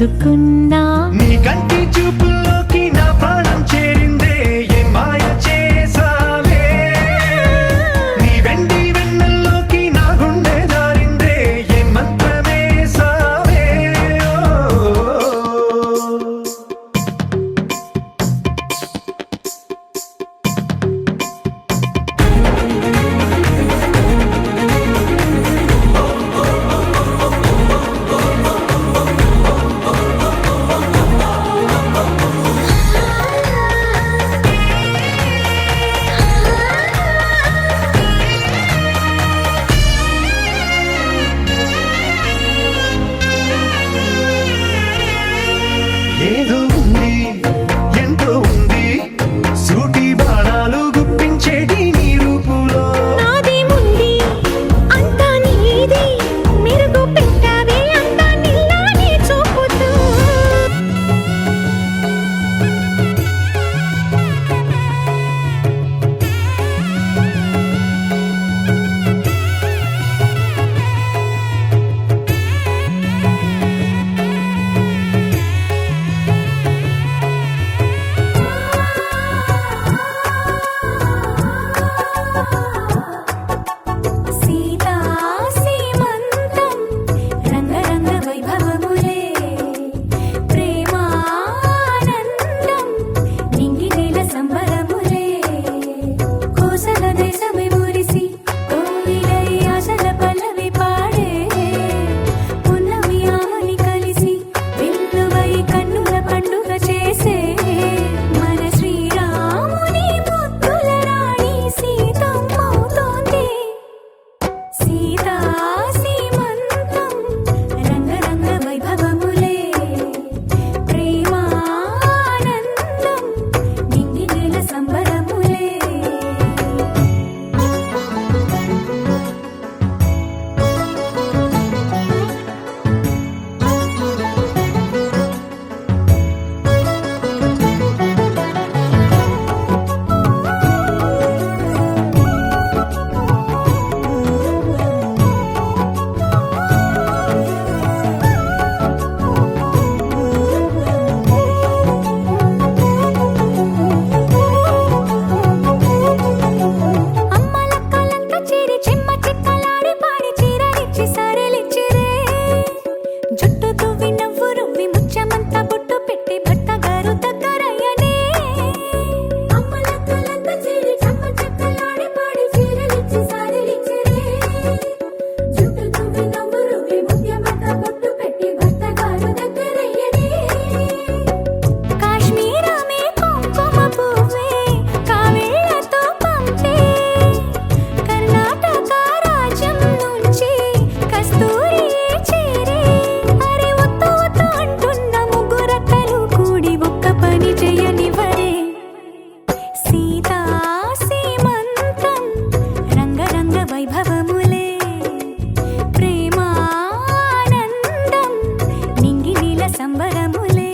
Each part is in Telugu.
తెలుసుకున్నా నీ కంటి చూపుల్లోకి నా ప్రాణం చేరిందే ఏ మాయ చేసావే నీ వెండి వెన్నెల్లోకి నా గుండె దారిందే ఏ మంత్రమేసావే ఏదో ఉంది ఎంతో ఉంది సూటి బాణాలు గుప్పించేటి నీ రూపులో నాదేముంది అంతా నీది మెరుగు పెట్టావే అంతా నీలానే చూపుతూ సీతా సీమంతం రంగరంగ వైభవములే ప్రేమానందం నింగి నేల సంబరములే కోసల దేశమే మురిసి కోయిలై ఆశల పల్లవి పాడే పున్నమి ఆమని కలిసి విల్లువై కన్నుల పండుగ చేసే మన శ్రీరాముని ముద్దుల రాణి సీతమ్మవుతోంది సీతా సీమంతం రంగరంగ వైభవములే ప్రేమానందం నింగి నేల సంబరములే అమ్మలక్కలంతా చేరి చిమ్మ చిక్కలాడి పాడి చీరలిచ్చి సరలిచ్చిరే జుట్టు తువ్వి నవ్వు రువ్వి ముత్యమంతా బొట్టు పెట్టి భర్తగారు దగ్గరయ్యనే అమ్మలక్కలంతా చేరి చిమ్మ చిక్కలాడి పాడి చీరలిచ్చి సరలిచ్చిరే జుట్టు తువ్వి నవ్వు రువ్వి ముత్యమంతా బొట్టు పెట్టి భర్తగారు దగ్గరయ్యనే కాశ్మీరమే కుంకుమ పువ్వే కావేళ్లతో పంపే కర్ణాటక రాజ్యం నుంచి కస్తూరి చేరే అరే ఒత్తు ఒత్తు అంటున్న ముగ్గురక్కలు కూడి ఒక్క పని చేయనివ్వరే సీతా సీమంతం రంగరంగ వైభవములే ప్రేమానందం నింగి నీల సంబరములే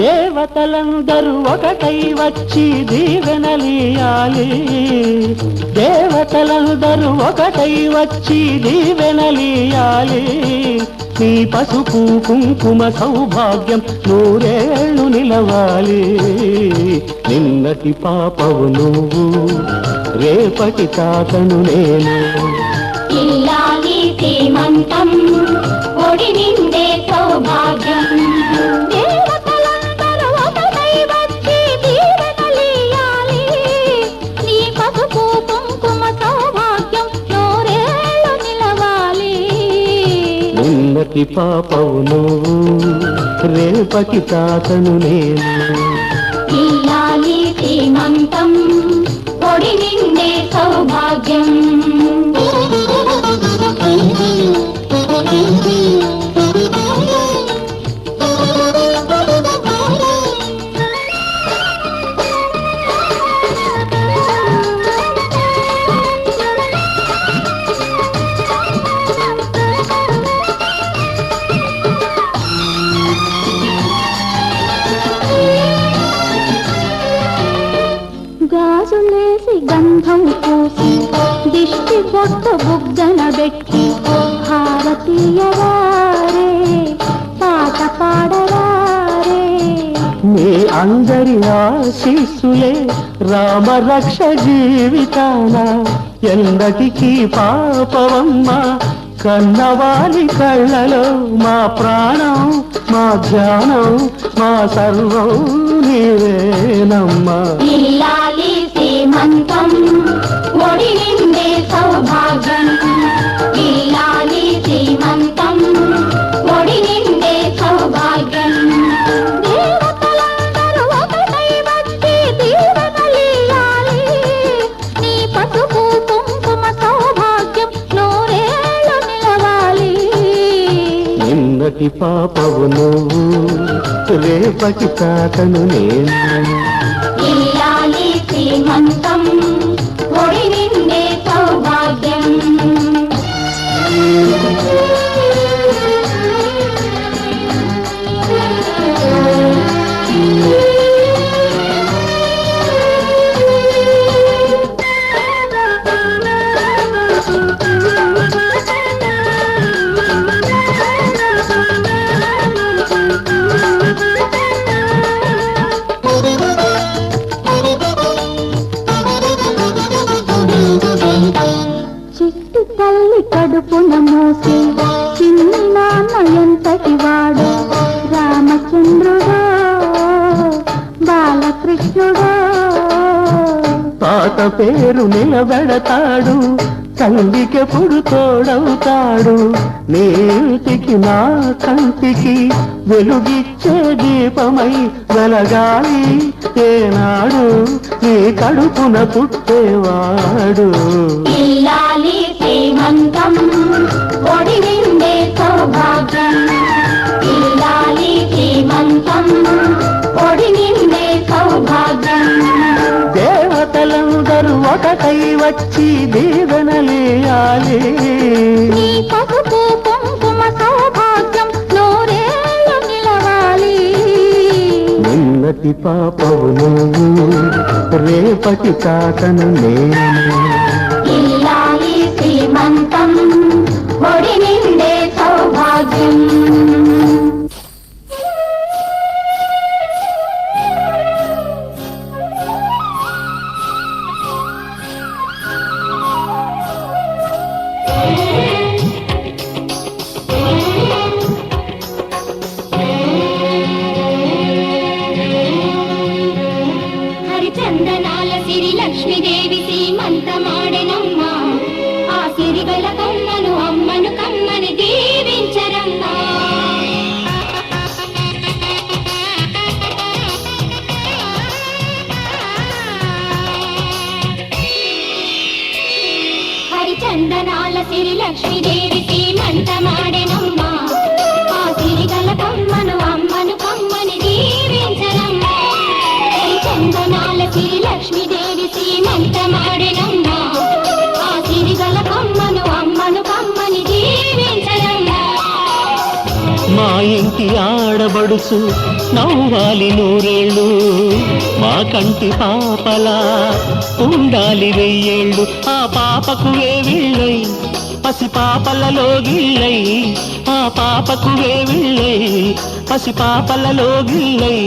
దేవతలందరూ ఒకటై వచ్చి దీవెనలియాలి దేవతలందరూ ఒకటై వచ్చి దీవెనలియాలి నీ పసుపు కుంకుమ సౌభాగ్యం నూరేళ్ళు నిలవాలి నిన్నటి పాపవు నువ్వు రేపటి తాతను నేను ఇల్లాలి సీమంతం ఒడి నిండే సౌభాగ్యం దేవతలందరూ ఒకటై వచ్చి దీవెనలియాలి నీ పసుపు కుంకుమ సౌభాగ్యం నూరేళ్ళు నిలవాలి నిన్నటి పాపవు నువ్వు రేపటి తాతను నేను ఇల్లాలి సీమంతం ఒడి నిండే సౌభాగ్యం పొట్టు బుగ్గన పెట్టి భారతీయవారే పాట పాడరారే. మీ అందరి ఆశీస్సులే రామరక్ష జీవితాన ఎందటికీ పాపవమ్మ. కన్నవాలి కళ్ళలో మా ప్రాణం మా ధ్యానం మా సర్వం నీవేనమ్మా. ఇల్లాలి సీమంతం ఒడి నిండే సౌభాగ్యం. ఇల్లాలి సీమంతం ఒడి నిండే సౌభాగ్యం. దేవతలందరూ ఒకటై వచ్చి దీవెనలియాలి. నీ పసుపు కుంకుమ సౌభాగ్యం నూరేళ్ళు నిలవాలి. నిన్నటి పాపవు నువ్వు రేపటి తాతను నేను. ఇల్లాలి శ్రీమంతం ఒడి నిండే సౌభాగ్యం. చిట్టి తల్లి కడుపున మోసి చిన్ని నాన్న ఎంతటి వాడు. రామచంద్రుడా బాలకృష్ణుడా. తాత పేరు నిలబెడతాడు తల్లికెప్పుడు తోడవుతాడు. నీటికి నా కంటికి వెలుగిచ్చే దీపమై వెలగాలి ఏనాడు నీ కడుపున పుట్టేవాడు. ఇల్లాలి శ్రీమంతం ఒడి నిండే సౌభాగ్యం. ఇల్లాలి శ్రీమంతం ఒడి నిండే సౌభాగ్యం. దేవతలందరూ ఒకటై వచ్చి దీవెనలియాలి. నీ పసుపు కుంకుమ సౌభాగ్యం నూరేళ్ళు నిలవాలి. నిన్నటి పాపవు నువ్వు రేపటి తాతను నేను. ఇల్లాలి శ్రీమంతం ఒడి నిండే సౌభాగ్యం. హరిచందనాల సిరి లక్ష్మీదేవి సీమంతమాడెనమ్మా. ఆ సిరిగల కమ్మను అమ్మను కమ్మని దీవించరమ్మా. హరిచందనాల సిరి లక్ష్మీదేవి సీమంతమాడెనమ్మా. ఆ సిరిగల కమ్మను అమ్మను కమ్మని దీవించరమ్మా. హరిచందనాల సిరి లక్ష్మీదేవి సీమంతమాడెనమ్మా. ఆ సిరిగల కమ్మను అమ్మను కమ్మని దీవించరమ్మా. మా ఇంటి ఆడబడుసు నవ్వాలి నూరేళ్ళు. మా కంటి పాపలా ఉండాలి వెయ్యేళ్ళు. ఆ పాపకు వేవిళ్ళై పసి పాపలలో గిళ్ళై. ఆ పాపకు వేవిళ్ళై పసి పాపలలో గిళ్ళై.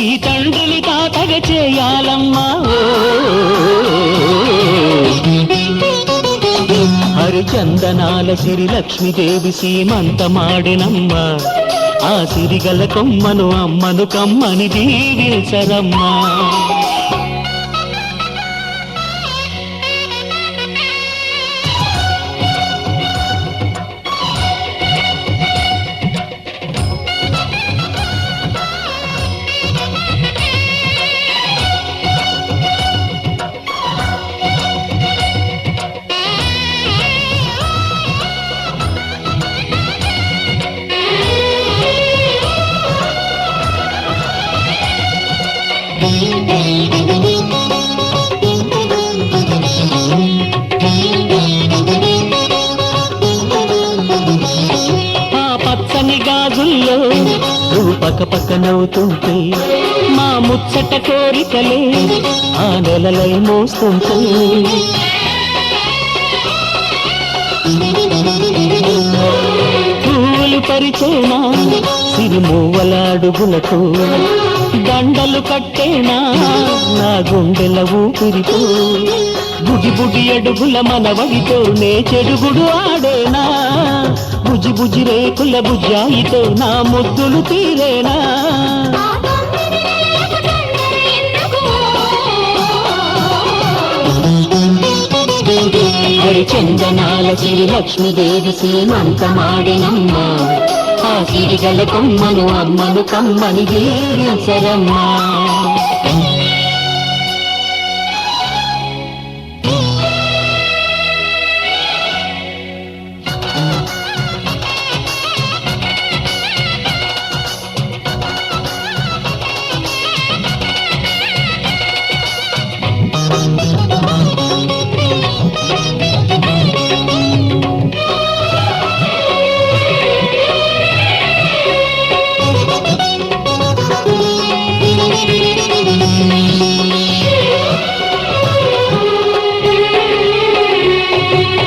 ఈ తండ్రిని తాతగా చేయాలమ్మా. హరిచందనాల సిరి లక్ష్మీదేవి సీమంతమాడెనమ్మా. ఆ సిరిగల కొమ్మను అమ్మను కమ్మని దీవించరమ్మా. పక్క పక్క నవ్వుతుంటే మా ముచ్చట కోరికలే ఆ నెలలై మోస్తుంటే పిలిచేనా సిరిమూవలాడుగులతో దండలు కట్టేనా నా గుండెల ఊపిరితో బుడి బుడి అడుగుల మనవడితో నే చెడుగుడు ఆడేనా బుజి బుజి రేకుల బుజ్జాయితో నా ముద్దులు తీరేనా ఆ తొమ్మిది నెలలకు తొందర ఎందుకు? హరిచందనాల సిరి లక్ష్మీదేవి సీమంతమాడినమ్మ ఆ సిరిగల కొమ్మను అమ్మను కమ్మని దీవించరమ్మా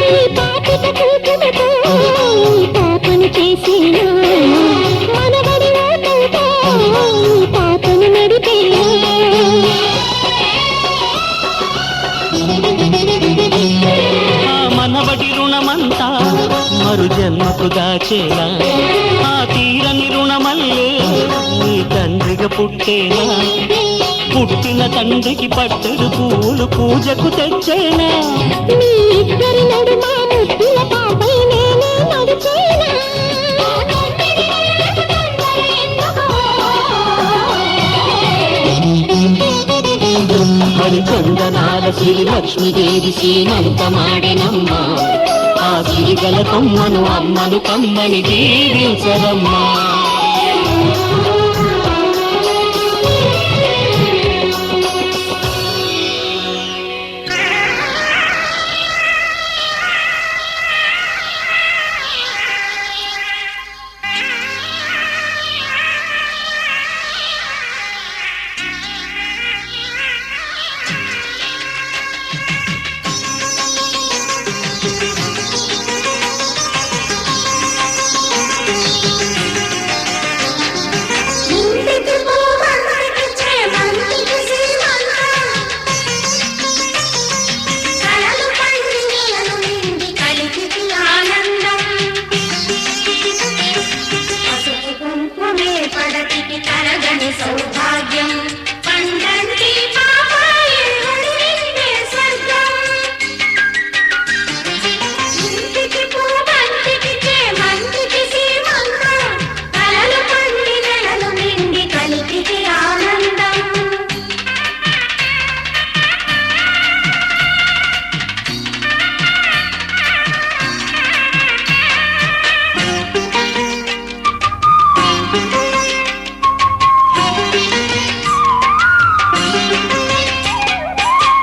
ఈ పాపిట కుంకుమతో ఈ పాపను చేసేనా మనవడి ఓటంతో ఈ పాపను నడిపేనా ఆ మనవడి రుణమంతా మరు జన్మకు దాచేలా ఆ తీరని రుణమల్లే నీ తండ్రిగా పుట్టేనా పుట్టిన తండ్రికి పట్టెడు పూలు పూజకు తెచ్చేనా మీ ఇద్దరి నడుమ ముద్దుల పాపై నేనే నడిచేనా ఆ తొమ్మిది నెలలకు తొందర ఎందుకు? హరిచందనాల సిరి లక్ష్మీదేవి సీమంతమాడినమ్మ ఆ సిరిగల కొమ్మను అమ్మను కమ్మని దీవించరమ్మా ఇంటికి పోవంటికి చేమంతికి సీమంతం కలలు పండి నెలలు నిండి కలిపికి ఆనందం పసుపు కుంకుమే పడతికి తరగని సౌభాగ్యం పండంటి పాపాయి నిండే స్వర్గం ఇంటికి పోవంటికి చేమంతికి సీమంతం కలలు పండి నెలలు నిండి కలిపికి ఆనందం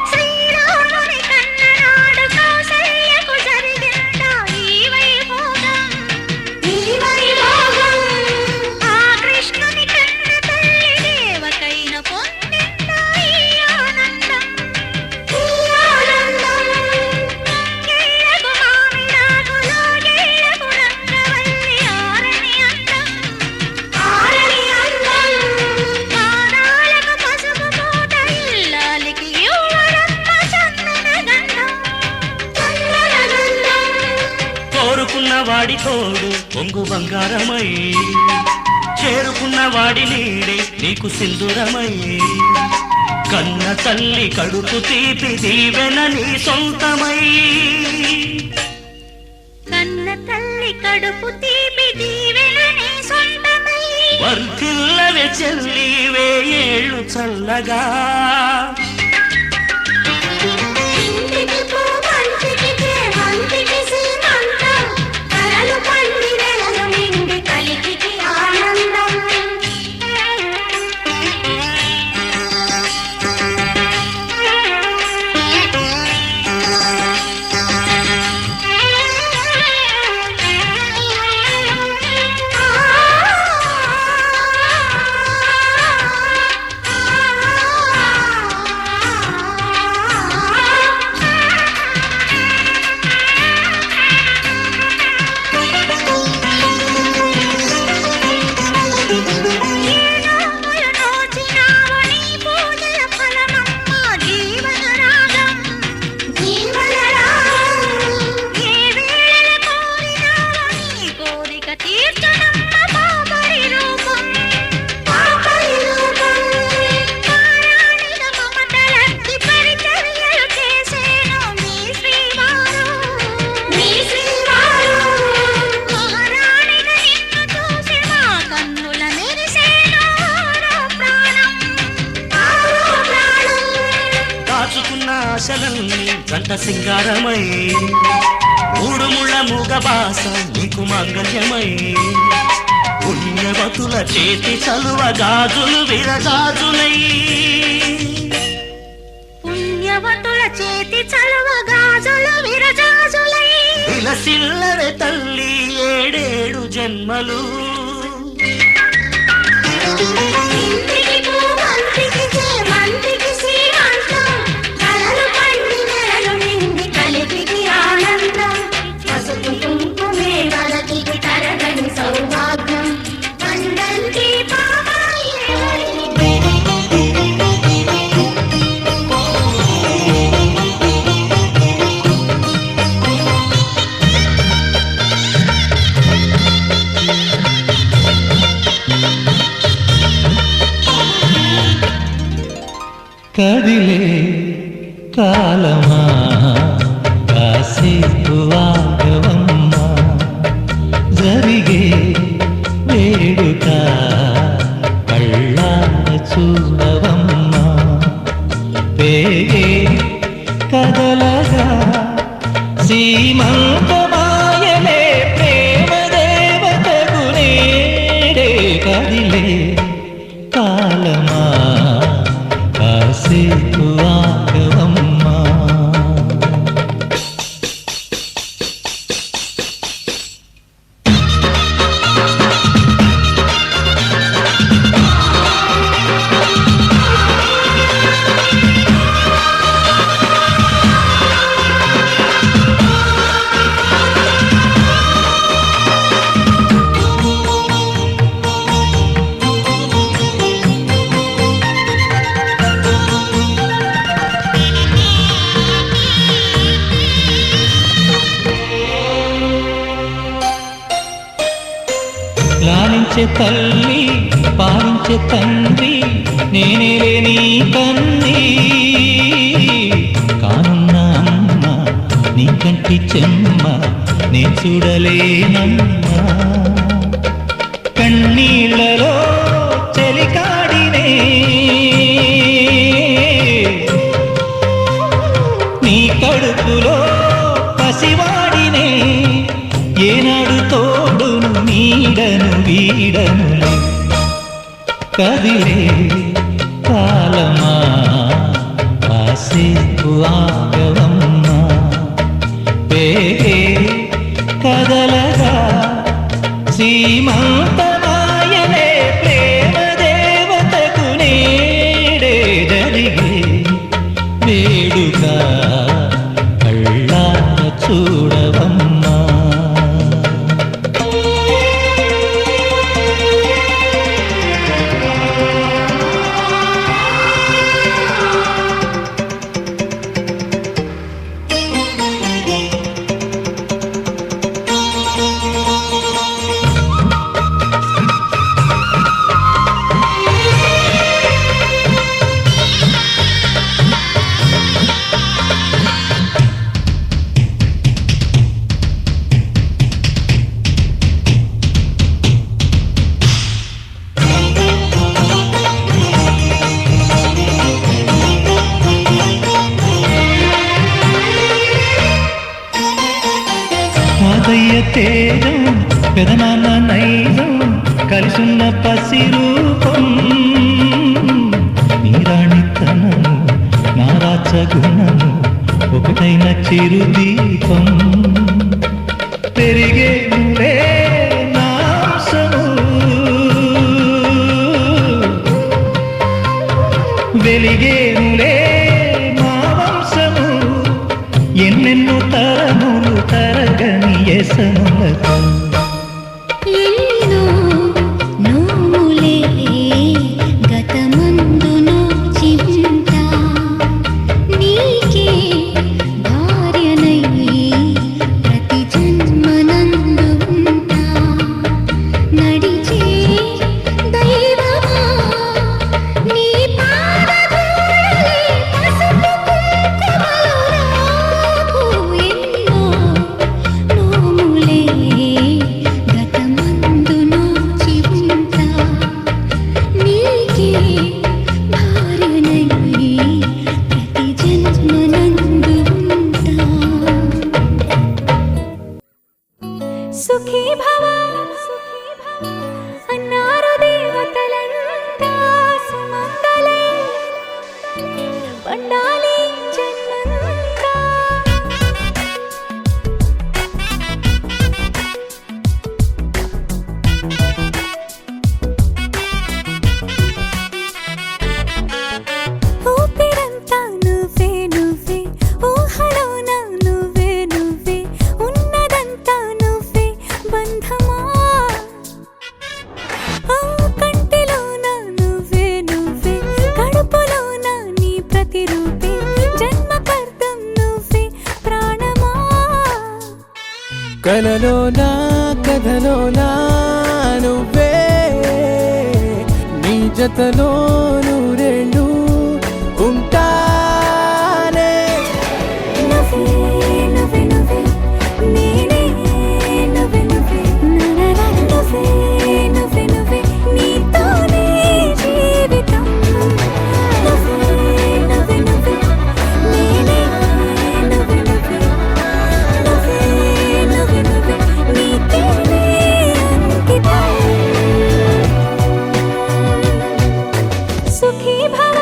శ్రీరాముని కన్ననాడు కౌసల్యకు జరిగిందా ఈ వైభోగం ఆ కృష్ణుని కన్న తల్లి దేవకైన పొందిందా ఈ ఆనందం ఏళ్ళకు మామిడాకులో ఏళ్ళకు రంగవల్లి ఆరని అందం పాదాలకు పసుపు పూట ఇల్లాలికి యువరమ్మ చందన గంధం కోరుకున్న వాడి తోడు పొంగు బంగారమై చేరుకున్న వాడి నీడే నీకు సింధురమై కన్న తల్లి కడుపు తీపి దీవెన నీ సొంతమై కన్న తల్లి కడుపు తీపి దీవెనని సొంతమై వర్ధిల్లవే చెల్లి వేయేళ్ళు చల్లగా ఇంటికి పోవంటికి చేమంతికి సీమంతం కలలు పండి నెలలు నిండి కలిపికి ఆనందం ఆ కోరిక తీర్చునమ్మ పాపరి రూపం పారాణిగా మమతలకి పరిచర్యలు చేసేను మీ శ్రీవారు మహారాణిగా నిన్ను చూసి మా కన్నుల మెరిసేను ప్రాణం దాచుకున్న ఆశలన్నీ జంట సింగారమై మూడు ముళ్ళ మూగ బాస నీకు మంగళ్యమై పుణ్యవతుల చేతి చలువ గాజులు విరగాజులై పుణ్యవతుల చేతి చలువ గాజులు విరజాజులై విలసిల్లవే తల్లి ఏడేడు జన్మలు ఇంటికి పూ మంత్రికి చే మంత్రికి శ్రీమంతం కలలు పండి నెలలు నిండి కలిపికి ఆనందం పసుపు కుంకుమే వలకికి తరగని సౌభాగ్యం పండంటి పాపాయి కదిలే కాలమా కాసేపు ఆగవమ్మా జరిగే వేడుక కళ్ళార చూడవమ్మా పేగే కదలగా సీమంతమాయలే ప్రేమ దేవతకు నేడే కదిలే కాలమా కాసేపు ఆగవమ్మా లాలించే తల్లి పాలించే తండ్రి నేనే నీ కన్ని కానున్న అమ్మ నీ కంటి చెమ్మ నే చూడలేనమ్మా కన్నీళ్లలో చెలికాడినే నీ కడుపులో పసివాడినే ఏనాడు తోడును నీడను వీడను కదిలే కాలమా కాసేపు ఆగవమ్మా పేగే కదలగా సీమంతమాయలే ప్రేమ దేవతకు నేడే జరిగే వేడుక కళ్ళార చూడవమ్మా తాతయ్య తేజం పెదనాన్న నైజం కలిసున్న పసి రూపం నీ రాణితనము నా రాచగుణము ఒకటైన చిరుదీపం పెరిగేనులే నాశము వెలిగేనులే మా వంశము ఎన్నెన్నో తరములు తరగని యసములకు ఎన్నో నోములే గతమందును చింత నీకే భార్యనై ప్రతి జన్మనందు ఉంటా ఎదలో నా నువ్వే నీ జతలో నూరెండు ఉంటానే నువ్వే నువ్వే నువ్వే నేనే నువ్వే నువ్వే నువ్వే నువ్వే నువ్వే నీతోనే జీవితం నువ్వే నువ్వే నువ్వే నేనే నువ్వే నువ్వే నువ్వే నువ్వే నువ్వే నీతోనే అంకితం సుఖీ భవ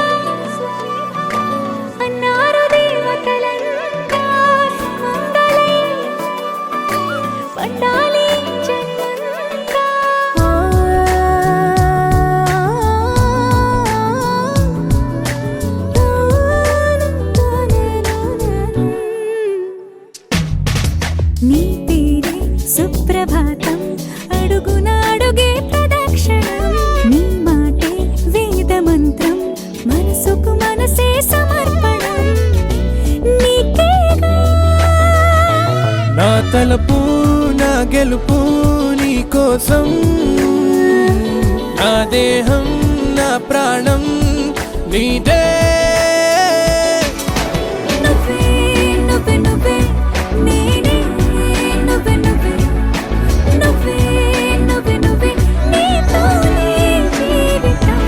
అన్నారు దేవతలంతా మంగళై పండాలి జన్మంతా నీ పేరే సుప్రభాతం అడుగునాడుగే ప్రదక్షిణం నీ మాటే వేద మంత్రం మనసుకు మనసే సమర్పణం నీకేగా నా తలపు నా గెలుపు నీ కోసం నా దేహం నా ప్రాణం నీదే నువ్వే నువ్వే నువ్వే నేనే నువ్వే నువ్వే నువ్వే నువ్వే నువ్వే నీతోనే జీవితం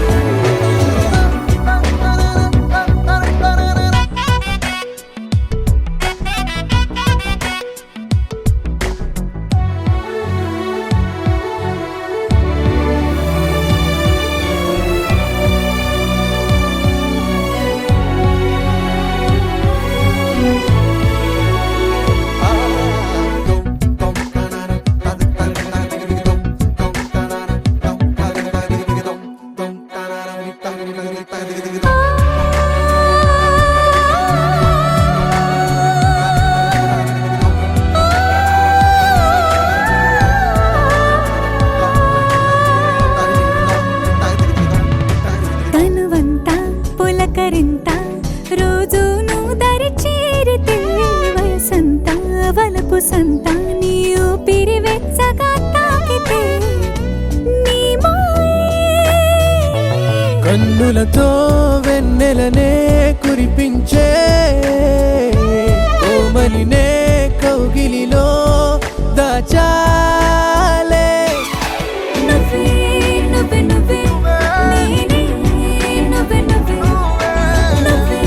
తనువంతా పులకరింత రోజు నువ్వు దరి చేరితే వయసంతా వలపు సంతా నీ ఊపిరి వెచ్చగా తాకితే నీ మాయే కన్నులతో వెన్నెలనే కురిపించే కోమలినే కౌగిలిలో దాచాలే నువ్వే నువ్వే నువ్వే నేనే నువ్వే నువ్వే నువ్వే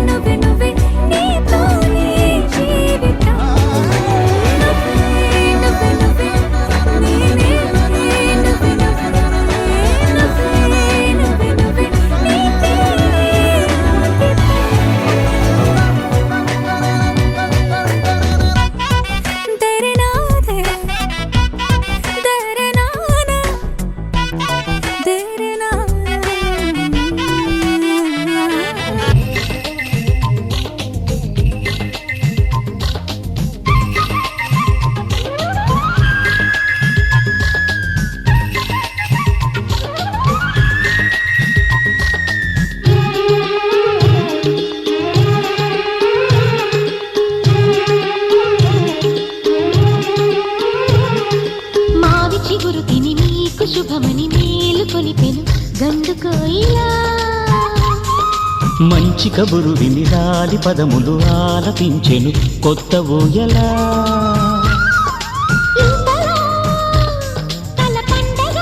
నువ్వే నువ్వే నీతోనే జీవితం నువ్వే నువ్వే నువ్వే నేనే నువ్వే నువ్వే నువ్వే నువ్వే నువ్వే నీతోనే అంకితం దరనాదే దరనానా దరనానా మావి చిగురు తిని నీకు శుభమని మేలు కొలిపెను గండు కోయిలా మంచి కబురు విని రాలి పదములు ఆలపించెను కొత్త ఊయలా ఇంతలో తల పండగ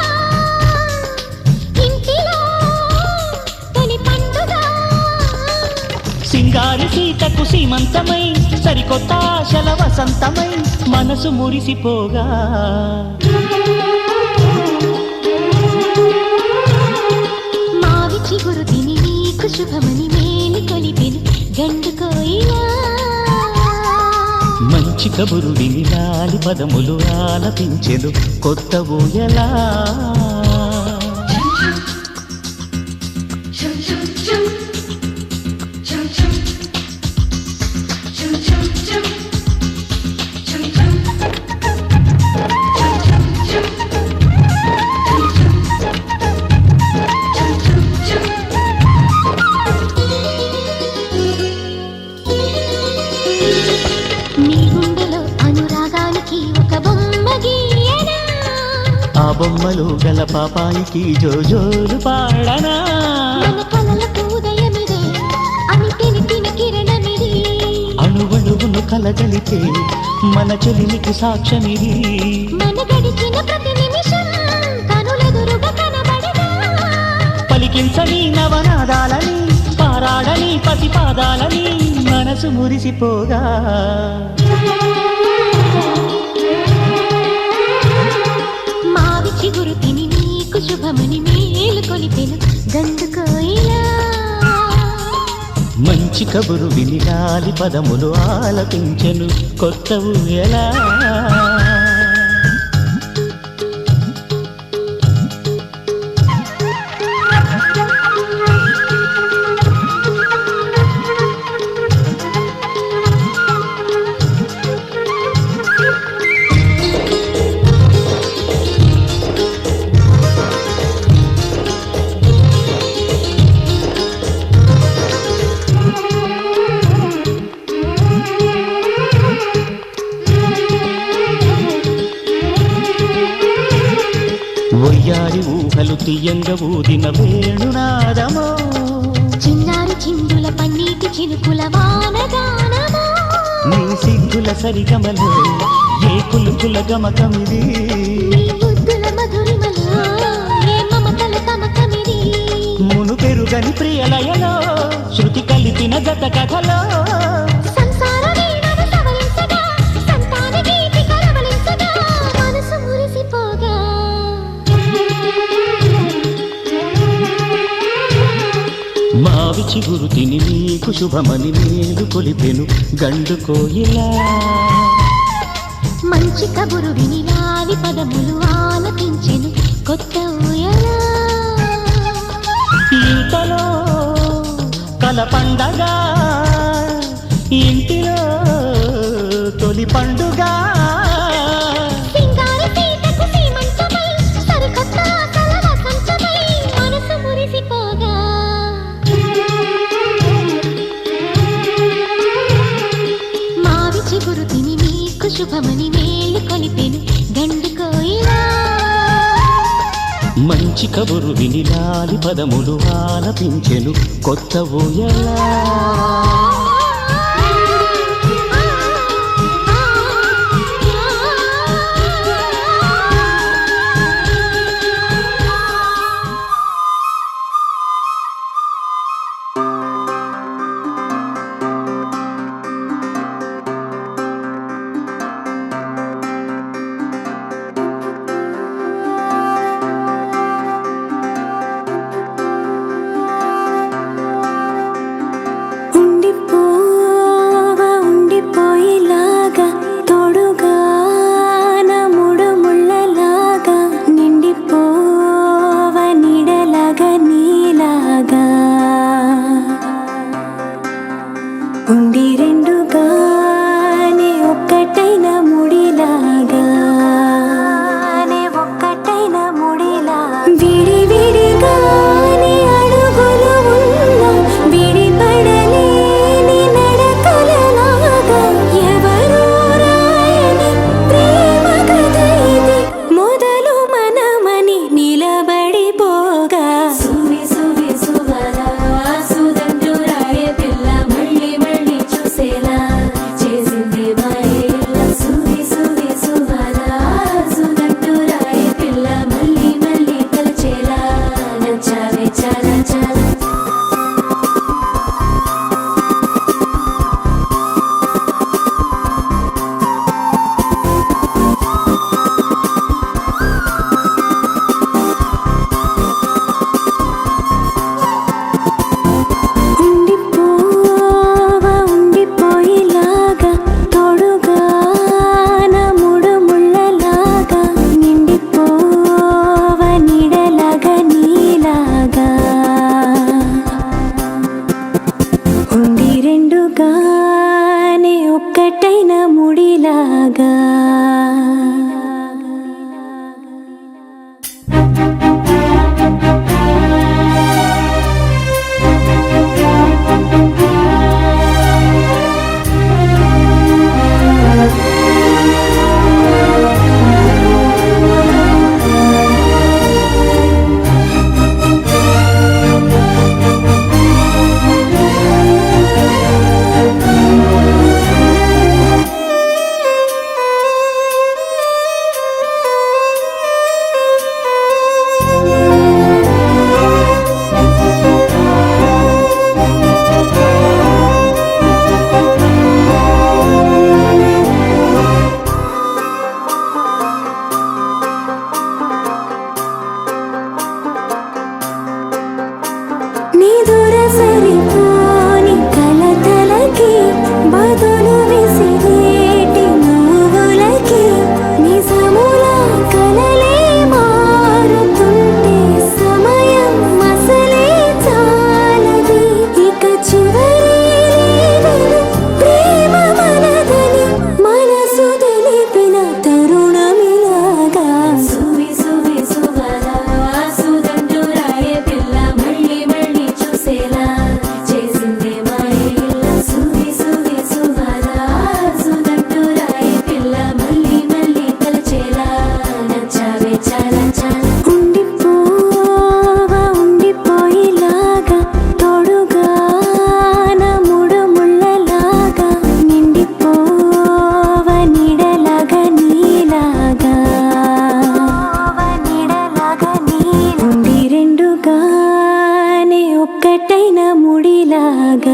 ఇంటిలో తొలి పండుగ సింగారి సీతకు సీమంతమై సరికొత్త ఆశల వసంతమై మనసు మురిసిపోగా మావి చిగురు తిని నీకు శుభమని మేలు కొలిపెను గండు కోయిలా మంచి కబురు విని రాలి పదములు ఆలపించెను కొత్త ఊయలా నీ గుండెలో అనురాగానికి ఒక బొమ్మ గీయనా బొమ్మలు గల పాపాయికి జోజోలు పాడనా మన కలలకు ఉదయమిదే అని తెలిపిన కిరణమిది అణువణువును కలగలితే మన చెలిమికి సాక్ష్యమిది మన గడిచిన ప్రతి నిమిషం కనులెదురుగా కనబడగా పలికించని నవనాదాలని పారాడని పసిపాదాలని మనసు మురిసిపోగా మావి చిగురు తిని నీకు శుభమని మేలు కొలిపెను గండు కోయిలా మంచి కబురు విని గాలి పదములు ఆలపించెను కొత్త ఊయలా ఒయ్యారి ఊహలు తీయంగ ఊదిన వేణునాదమో చిన్నారి చిందుల పన్నీటి చినుకుల వానగానమో నీ సిగ్గుల సరిగమలో ఏ కులుకుల గమకమిది నీ బుద్ధుల మధురిమలో ఏ మమతల తమకమిది మును పెరుగని ప్రియలయలో శృతి కలిపిన గత కథలో సంసార వీణను సవరించగా సంతాన గీతి కరవలించగా మనసు మురిసిపోగా మావి చిగురు తిని నీకు శుభమని మేలు కొలిపెను గండు కోయిలా మంచి కబురు విని లాలి పదములు ఆలపించెను కొత్త ఊయలా ఇంతలో కల పండగ ఇంటిలో తొలి పండుగ సింగార సీతకు సీమంతమై సరికొత్త ఆశల వసంతమై మనసు మురిసిపోగా మావి చిగురు తిని నీకు శుభమని మేలు కొలిపెను గండు కోయిలా మంచి కబురు విని లాలి పదములు ఆలపించెను కొత్త ఊయలా ఉండిపోయేలాగా తోడుగా నా మూడు ముళ్ళలాగా నిండిపోవ నీడలాగా నీలాగా ఉండి రెండుగానే ఒక్కటైన ముడిలాగా విడి విడిగానే అడుగులు ఉన్నా విడిపడలేని నడకలలాగా ఎవరూ రాయని ప్రేమ కథ ఇది మొదలు మనమని నిలబడిపోగా సువి సువి సువలా సుదండు రాయ పిల్ల మళ్ళీ మళ్ళీ చూసేలా చేసింది మాయేలా సువి సువి సువలా సుదండు రాయ పిల్ల మళ్ళీ మళ్ళీ తలచేలా నచ్చావే చాలా చాలా ఉండిపోయేలాగా తోడుగా నా మూడు ముళ్ళలాగా నిండిపోవ నీడలాగా నీలాగా ఉండి రెండుగానే ఒక్కటైన ముడిలాగా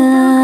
కదా